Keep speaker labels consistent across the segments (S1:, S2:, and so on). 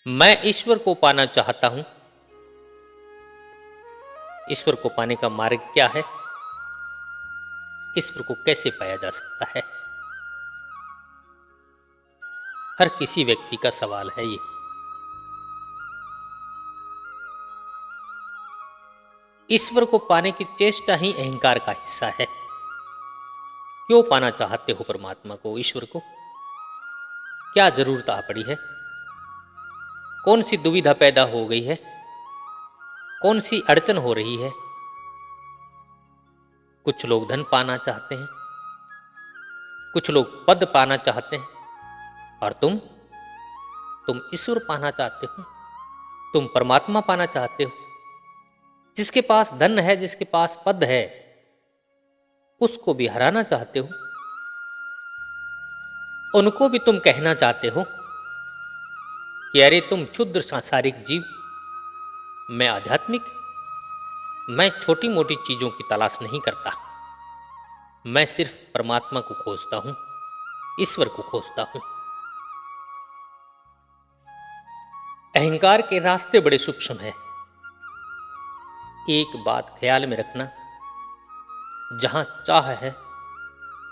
S1: मैं ईश्वर को पाना चाहता हूं। ईश्वर को पाने का मार्ग क्या है? ईश्वर को कैसे पाया जा सकता है? हर किसी व्यक्ति का सवाल है ये। ईश्वर को पाने की चेष्टा ही अहंकार का हिस्सा है। क्यों पाना चाहते हो परमात्मा को, ईश्वर को? क्या जरूरत आ पड़ी है? कौन सी दुविधा पैदा हो गई है? कौन सी अड़चन हो रही है? कुछ लोग धन पाना चाहते हैं, कुछ लोग पद पाना चाहते हैं, और तुम ईश्वर पाना चाहते हो, तुम परमात्मा पाना चाहते हो। जिसके पास धन है, जिसके पास पद है, उसको भी हराना चाहते हो। उनको भी तुम कहना चाहते हो कि अरे तुम क्षुद्र सांसारिक जीव, मैं आध्यात्मिक, मैं छोटी मोटी चीजों की तलाश नहीं करता, मैं सिर्फ परमात्मा को खोजता हूं, ईश्वर को खोजता हूं। अहंकार के रास्ते बड़े सूक्ष्म हैं। एक बात ख्याल में रखना, जहां चाह है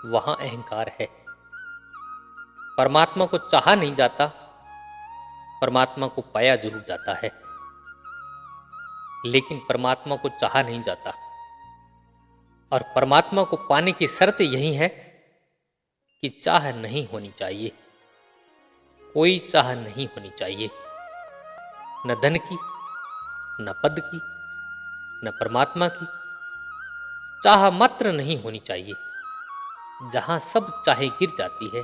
S1: वहां अहंकार है। परमात्मा को चाहा नहीं जाता, परमात्मा को पाया जरूर जाता है, लेकिन परमात्मा को चाहा नहीं जाता। और परमात्मा को पाने की शर्त यही है कि चाह नहीं होनी चाहिए, कोई चाह नहीं होनी चाहिए, न धन की, न पद की, न परमात्मा की। चाह मात्र नहीं होनी चाहिए। जहां सब चाहे गिर जाती है,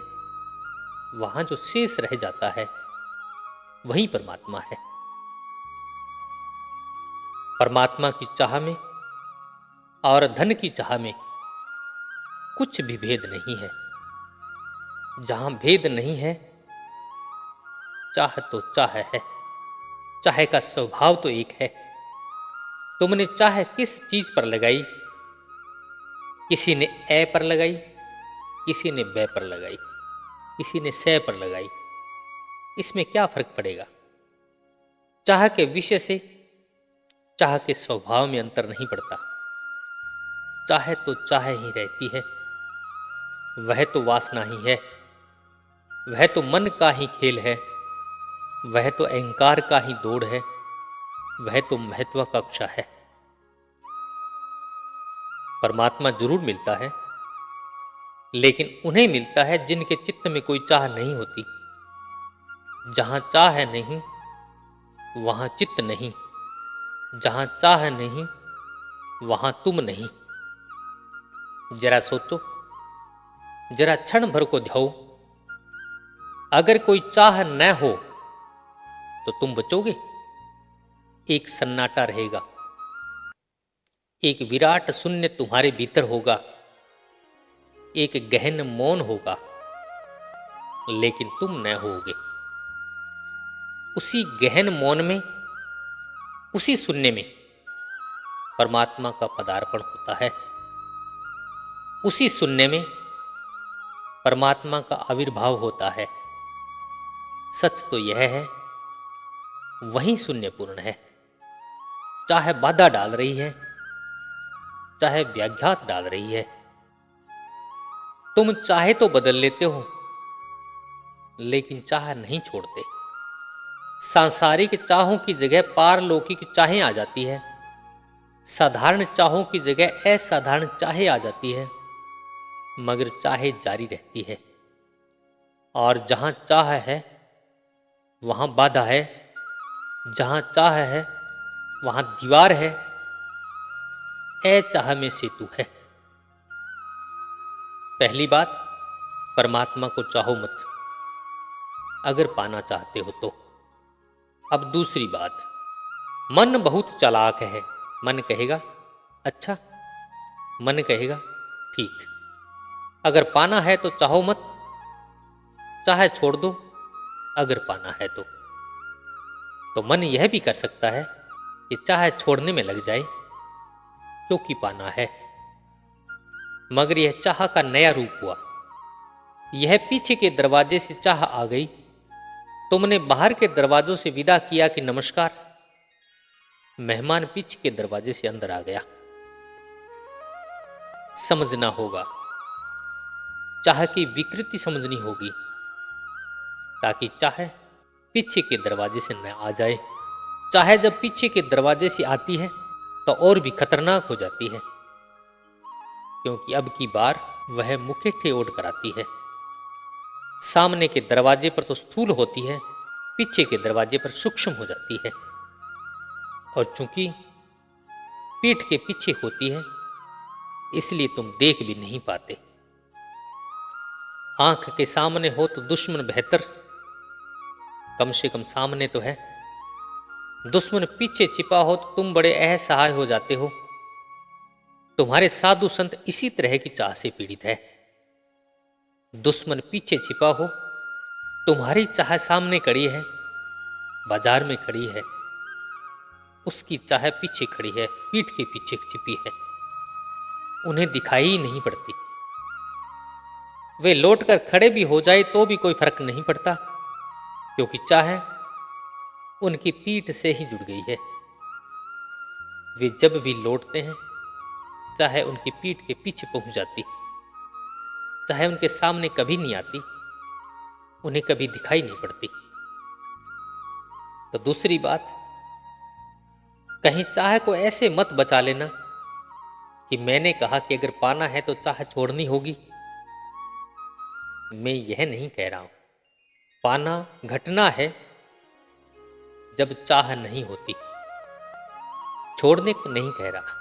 S1: वहां जो शेष रह जाता है वही परमात्मा है। परमात्मा की चाह में और धन की चाह में कुछ भी भेद नहीं है। जहां भेद नहीं है, चाह तो चाह है। चाह का स्वभाव तो एक है। तुमने चाह किस चीज पर लगाई? किसी ने ए पर लगाई, किसी ने बे पर लगाई, किसी ने से पर लगाई। इसमें क्या फर्क पड़ेगा? चाह के विषय से चाह के स्वभाव में अंतर नहीं पड़ता। चाह तो चाह ही रहती है। वह तो वासना ही है, वह तो मन का ही खेल है, वह तो अहंकार का ही दौड़ है, वह तो महत्वाकांक्षा है। परमात्मा जरूर मिलता है, लेकिन उन्हें मिलता है जिनके चित्त में कोई चाह नहीं होती। जहां चाह नहीं वहां चित्त नहीं, जहां चाह नहीं वहां तुम नहीं। जरा सोचो, जरा क्षण भर को ध्याओ। अगर कोई चाह न हो तो तुम बचोगे? एक सन्नाटा रहेगा, एक विराट शून्य तुम्हारे भीतर होगा, एक गहन मौन होगा, लेकिन तुम न होगे। उसी गहन मौन में, उसी शून्य में परमात्मा का पदार्पण होता है। उसी शून्य में परमात्मा का आविर्भाव होता है। सच तो यह है, वही शून्य पूर्ण है। चाहे बाधा डाल रही है, चाहे व्याघात डाल रही है, तुम चाहे तो बदल लेते हो, लेकिन चाह नहीं छोड़ते। सांसारिक चाहों की जगह पारलौकिक चाहें आ जाती है। साधारण चाहों की जगह असाधारण चाहें आ जाती है, मगर चाहे जारी रहती है। और जहां चाह है वहां बाधा है, जहां चाह है वहां दीवार है, अचाह में सेतु है। पहली बात, परमात्मा को चाहो मत, अगर पाना चाहते हो तो। अब दूसरी बात, मन बहुत चालाक है। मन कहेगा अच्छा, मन कहेगा ठीक, अगर पाना है तो चाहो मत, चाहे छोड़ दो अगर पाना है तो मन यह भी कर सकता है कि चाहे छोड़ने में लग जाए, क्योंकि पाना है। मगर यह चाह का नया रूप हुआ। यह पीछे के दरवाजे से चाह आ गई, तुमने बाहर के दरवाजों से विदा किया कि नमस्कार, मेहमान पीछे के दरवाजे से अंदर आ गया। समझना होगा, चाह की विकृति समझनी होगी, ताकि चाहे पीछे के दरवाजे से न आ जाए। चाहे जब पीछे के दरवाजे से आती है तो और भी खतरनाक हो जाती है, क्योंकि अब की बार वह मुखेठे ओढ़ कर आती है। सामने के दरवाजे पर तो स्थूल होती है, पीछे के दरवाजे पर सूक्ष्म हो जाती है। और चूंकि पीठ के पीछे होती है, इसलिए तुम देख भी नहीं पाते। आंख के सामने हो तो दुश्मन बेहतर, कम से कम सामने तो है। दुश्मन पीछे छिपा हो तो तुम बड़े असहाय हो जाते हो। तुम्हारे साधु संत इसी तरह की चाह से पीड़ित है। दुश्मन पीछे छिपा हो, तुम्हारी चाह सामने खड़ी है, बाजार में खड़ी है, उसकी चाह पीछे खड़ी है, पीठ के पीछे छिपी है, उन्हें दिखाई ही नहीं पड़ती। वे लौटकर खड़े भी हो जाए तो भी कोई फर्क नहीं पड़ता, क्योंकि चाह उनकी पीठ से ही जुड़ गई है। वे जब भी लौटते हैं, चाहे उनकी पीठ के पीछे पहुंच जाती, चाहे उनके सामने कभी नहीं आती, उन्हें कभी दिखाई नहीं पड़ती। तो दूसरी बात, कहीं चाह को ऐसे मत बचा लेना कि मैंने कहा कि अगर पाना है तो चाह छोड़नी होगी। मैं यह नहीं कह रहा हूं। पाना घटना है जब चाह नहीं होती, छोड़ने को नहीं कह रहा।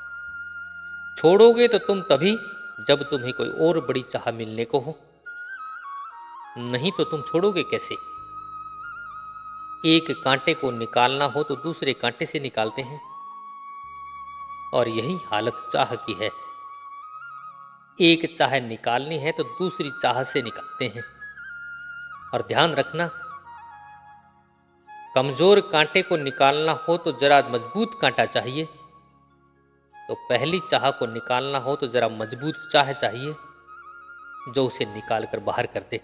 S1: छोड़ोगे तो तुम तभी जब तुम्हें कोई और बड़ी चाह मिलने को हो, नहीं तो तुम छोड़ोगे कैसे? एक कांटे को निकालना हो तो दूसरे कांटे से निकालते हैं, और यही हालत चाह की है। एक चाह निकालनी है तो दूसरी चाह से निकालते हैं। और ध्यान रखना, कमजोर कांटे को निकालना हो तो जरा मजबूत कांटा चाहिए, तो पहली चाह को निकालना हो तो जरा मजबूत चाह चाहिए जो उसे निकाल कर बाहर कर दे,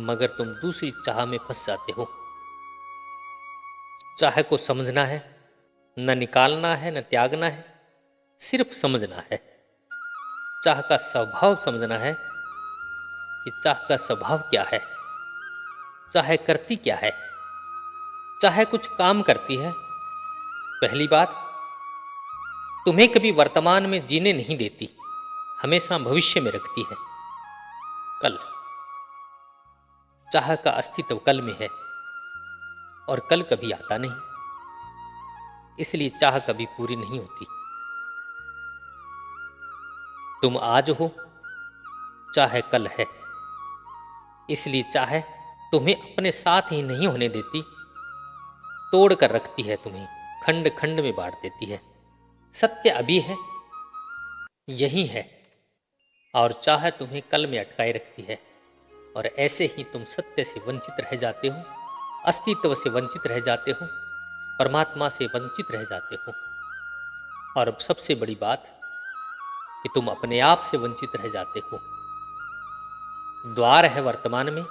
S1: मगर तुम दूसरी चाह में फंस जाते हो। चाह को समझना है, न निकालना है न त्यागना है, सिर्फ समझना है। चाह का स्वभाव समझना है कि चाह का स्वभाव क्या है, चाह करती क्या है। चाह कुछ काम करती है। पहली बात, तुम्हें कभी वर्तमान में जीने नहीं देती, हमेशा भविष्य में रखती है। कल, चाह का अस्तित्व कल में है और कल कभी आता नहीं, इसलिए चाह कभी पूरी नहीं होती। तुम आज हो, चाह कल है, इसलिए चाह तुम्हें अपने साथ ही नहीं होने देती, तोड़ कर रखती है, तुम्हें खंड खंड में बांट देती है। सत्य अभी है, यही है, और चाह तुम्हें कल में अटकाए रखती है। और ऐसे ही तुम सत्य से वंचित रह जाते हो, अस्तित्व से वंचित रह जाते हो, परमात्मा से वंचित रह जाते हो। और अब सबसे बड़ी बात कि तुम अपने आप से वंचित रह जाते हो। द्वार है वर्तमान में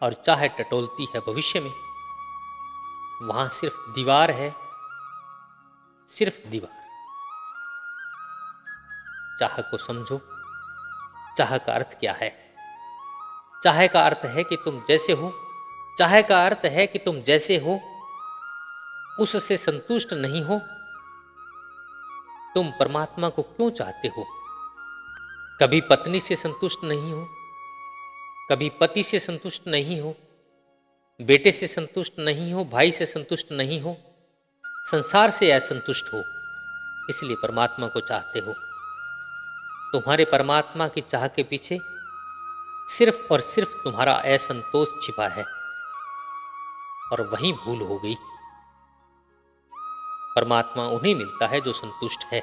S1: और चाह टटोलती है भविष्य में। वहां सिर्फ दीवार है, सिर्फ दीवार। चाह को समझो। चाह का अर्थ क्या है? चाह का अर्थ है कि तुम जैसे हो, चाह का अर्थ है कि तुम जैसे हो उससे संतुष्ट नहीं हो। तुम परमात्मा को क्यों चाहते हो? कभी पत्नी से संतुष्ट नहीं हो, कभी पति से संतुष्ट नहीं हो, बेटे से संतुष्ट नहीं हो, भाई से संतुष्ट नहीं हो, संसार से असंतुष्ट हो, इसलिए परमात्मा को चाहते हो। तुम्हारे परमात्मा की चाह के पीछे सिर्फ और सिर्फ तुम्हारा असंतोष छिपा है, और वहीं भूल हो गई। परमात्मा उन्हें मिलता है जो संतुष्ट है।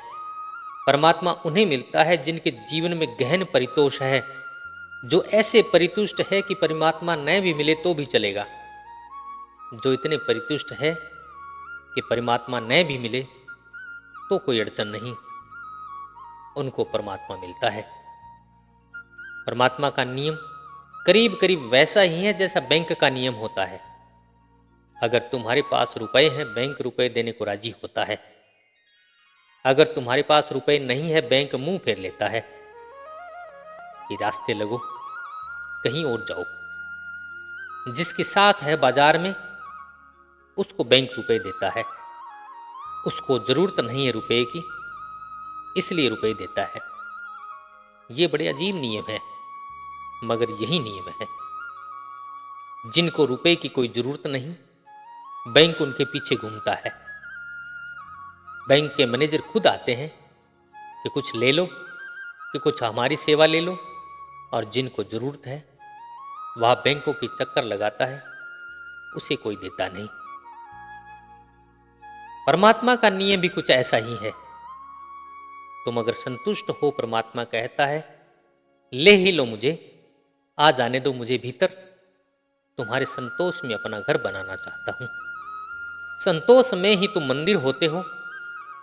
S1: परमात्मा उन्हें मिलता है जिनके जीवन में गहन परितोष है, जो ऐसे परितुष्ट है कि परमात्मा न भी मिले तो भी चलेगा, जो इतने परितुष्ट है कि परमात्मा न भी मिले तो कोई अड़चन नहीं, उनको परमात्मा मिलता है। परमात्मा का नियम करीब करीब वैसा ही है जैसा बैंक का नियम होता है। अगर तुम्हारे पास रुपए हैं, बैंक रुपए देने को राजी होता है। अगर तुम्हारे पास रुपए नहीं है, बैंक मुंह फेर लेता है कि रास्ते लगो, कहीं और जाओ। जिसकी साख है बाजार में, उसको बैंक रुपए देता है। उसको जरूरत नहीं है रुपए की, इसलिए रुपए देता है। ये बड़े अजीब नियम है, मगर यही नियम है। जिनको रुपए की कोई जरूरत नहीं, बैंक उनके पीछे घूमता है। बैंक के मैनेजर खुद आते हैं कि कुछ ले लो, कि कुछ हमारी सेवा ले लो, और जिनको जरूरत है वह बैंकों की चक्कर लगाता है, उसे कोई देता नहीं। परमात्मा का नियम भी कुछ ऐसा ही है। तुम अगर संतुष्ट हो, परमात्मा कहता है ले ही लो मुझे, आ जाने दो मुझे भीतर, तुम्हारे संतोष में अपना घर बनाना चाहता हूं। संतोष में ही तुम मंदिर होते हो,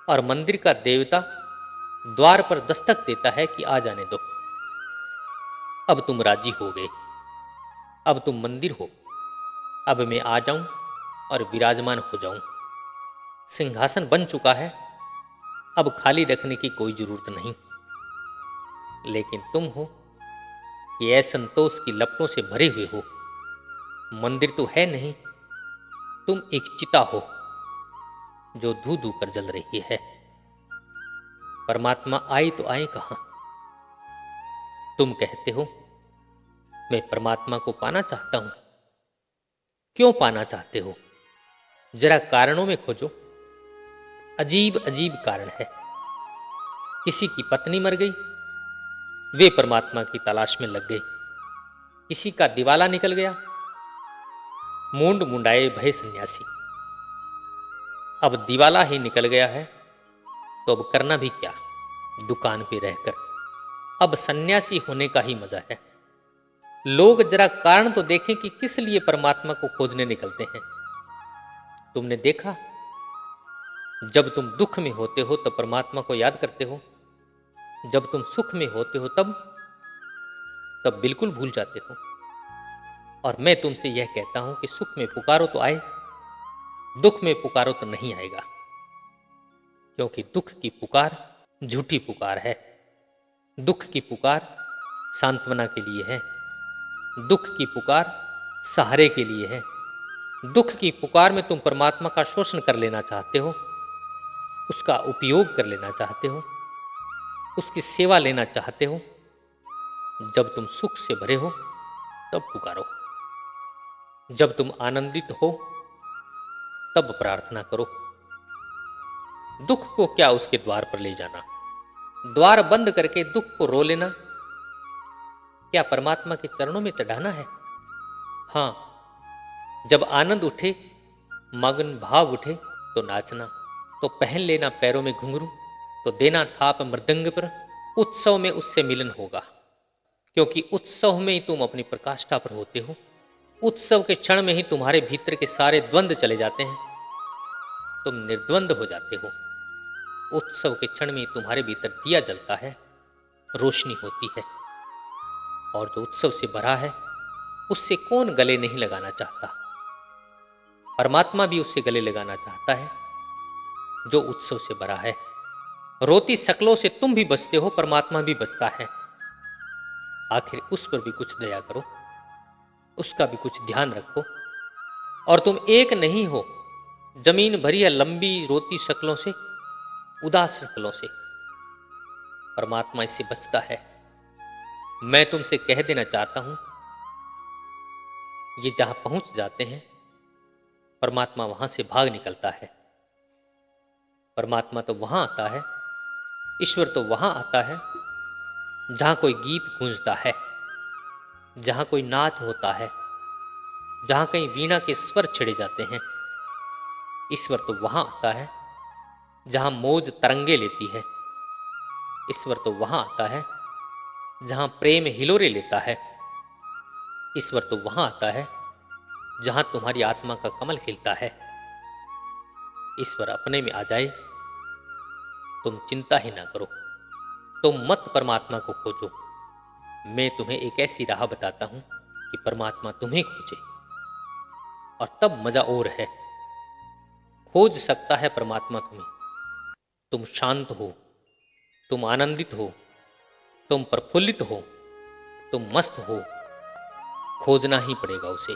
S1: और मंदिर का देवता द्वार पर दस्तक देता है कि आ जाने दो। अब तुम राजी हो गए, अब तुम मंदिर हो, अब मैं आ जाऊं और विराजमान हो जाऊं। सिंहासन बन चुका है, अब खाली रखने की कोई जरूरत नहीं। लेकिन तुम हो कि असंतोष की लपटों से भरे हुए हो। मंदिर तो है नहीं, तुम एक चिता हो जो धू धू कर जल रही है। परमात्मा आए तो आए कहां? तुम कहते हो मैं परमात्मा को पाना चाहता हूं। क्यों पाना चाहते हो? जरा कारणों में खोजो। अजीब अजीब कारण है। किसी की पत्नी मर गई, वे परमात्मा की तलाश में लग गए। किसी का दिवाला निकल गया, मूंड मुंडाए भय सन्यासी। अब दिवाला ही निकल गया है तो अब करना भी क्या, दुकान पे रहकर। अब सन्यासी होने का ही मजा है। लोग जरा कारण तो देखें कि किस लिए परमात्मा को खोजने निकलते हैं। तुमने देखा, जब तुम दुख में होते हो तब परमात्मा को याद करते हो, जब तुम सुख में होते हो तब बिल्कुल भूल जाते हो। और मैं तुमसे यह कहता हूं कि सुख में पुकारो तो आए, दुख में पुकारो तो नहीं आएगा। क्योंकि दुख की पुकार झूठी पुकार है। दुख की पुकार सांत्वना के लिए है, दुख की पुकार सहारे के लिए है। दुख की पुकार में तुम परमात्मा का शोषण कर लेना चाहते हो, उसका उपयोग कर लेना चाहते हो, उसकी सेवा लेना चाहते हो। जब तुम सुख से भरे हो तब पुकारो, जब तुम आनंदित हो तब प्रार्थना करो। दुख को क्या उसके द्वार पर ले जाना, द्वार बंद करके दुख को रो लेना क्या परमात्मा के चरणों में चढ़ाना है? हां, जब आनंद उठे, मगन भाव उठे तो नाचना, तो पहन लेना पैरों में घुंघरू, तो देना थाप मृदंग पर। उत्सव में उससे मिलन होगा, क्योंकि उत्सव में ही तुम अपनी प्रकाष्ठा पर होते हो। उत्सव के क्षण में ही तुम्हारे भीतर के सारे द्वंद्व चले जाते हैं, तुम निर्द्वंद हो जाते हो। उत्सव के क्षण में तुम्हारे भीतर दिया जलता है, रोशनी होती है। और जो उत्सव से भरा है उससे कौन गले नहीं लगाना चाहता? परमात्मा भी उससे गले लगाना चाहता है जो उत्सव से भरा है। रोती शकलों से तुम भी बचते हो, परमात्मा भी बचता है। आखिर उस पर भी कुछ दया करो, उसका भी कुछ ध्यान रखो। और तुम एक नहीं हो, जमीन भरी है लंबी रोती शक्लों से, उदास शक्लों से। परमात्मा इससे बचता है। मैं तुमसे कह देना चाहता हूं, ये जहां पहुंच जाते हैं परमात्मा वहां से भाग निकलता है। परमात्मा तो वहां आता है, ईश्वर तो वहां आता है जहां कोई गीत गूंजता है, जहां कोई नाच होता है, जहां कहीं वीणा के स्वर छिड़े जाते हैं। ईश्वर तो वहां आता है जहां मौज तरंगे लेती है। ईश्वर तो वहां आता है जहां प्रेम हिलोरे लेता है। ईश्वर तो वहां आता है जहां तुम्हारी आत्मा का कमल खिलता है। ईश्वर अपने में आ जाए, तुम चिंता ही ना करो, तुम मत परमात्मा को खोजो। मैं तुम्हें एक ऐसी राह बताता हूं कि परमात्मा तुम्हें खोजे, और तब मजा और है। खोज सकता है परमात्मा तुम्हें। तुम शांत हो, तुम आनंदित हो, तुम प्रफुल्लित हो, तुम मस्त हो, खोजना ही पड़ेगा उसे।